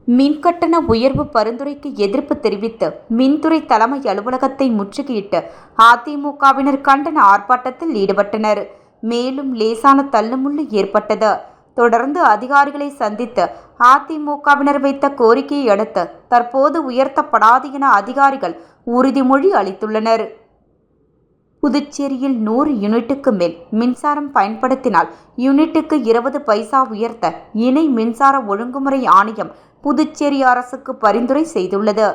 மின்கட்டண உயர்வு பரிந்துரைக்கு எதிர்ப்பு தெரிவித்து மின்துறை தலைமை அலுவலகத்தை முற்றுகையிட்டு அதிமுகவினர் கண்டன ஆர்ப்பாட்டத்தில் ஈடுபட்டனர். மேலும் லேசான தள்ளுமுள்ளு ஏற்பட்டது. தொடர்ந்து அதிகாரிகளை சந்தித்து அதிமுகவினர் வைத்த கோரிக்கையை அடுத்து தற்போது உயர்த்தப்படாது என அதிகாரிகள் உறுதிமொழி அளித்துள்ளனர். புதுச்சேரியில் 100 யூனிட்டுக்கு மேல் மின்சாரம் பயன்படுத்தினால் யூனிட்டுக்கு 20 பைசா உயர்த்த இணை மின்சார ஒழுங்குமுறை ஆணையம் புதுச்சேரி அரசுக்கு பரிந்துரை செய்துள்ளது.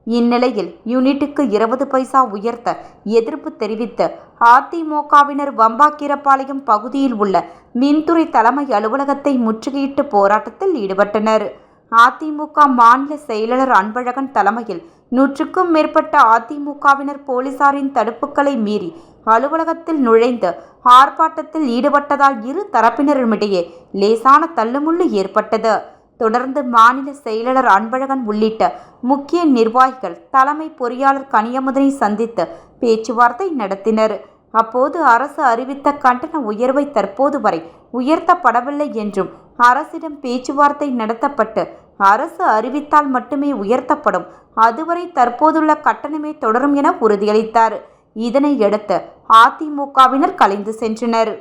இந்நிலையில் யூனிட்டுக்கு 20 பைசா உயர்த்த எதிர்ப்பு தெரிவித்து அதிமுகவினர் வம்பாக்கீரப்பாளையம் பகுதியில் உள்ள மின்துறை தலைமை அலுவலகத்தை முற்றுகையிட்டு போராட்டத்தில் ஈடுபட்டனர். அதிமுக மாநில செயலாளர் அன்பழகன் தலைமையில் 100க்கும் மேற்பட்ட அதிமுகவினர் போலீசாரின் தடுப்புகளை மீறி அலுவலகத்தில் நுழைந்து ஆர்ப்பாட்டத்தில் ஈடுபட்டதால் இரு தரப்பினருமிடையே லேசான தள்ளுமுள்ளு ஏற்பட்டது. தொடர்ந்து மாநில செயலாளர் அன்பழகன் உள்ளிட்ட முக்கிய நிர்வாகிகள் தலைமை பொறியாளர் கனியமுதனை சந்தித்து பேச்சுவார்த்தை நடத்தினர். அப்போது அரசு அறிவித்த கட்டண உயர்வை தற்போது வரை உயர்த்தப்படவில்லை என்றும் அரசிடம் பேச்சுவார்த்தை நடத்தப்பட்டு அரசு அறிவித்தால் மட்டுமே உயர்த்தப்படும், அதுவரை தற்போதுள்ள கட்டணமே தொடரும் என உறுதியளித்தார். இதனையடுத்து அதிமுகவினர் கலைந்து சென்றனர்.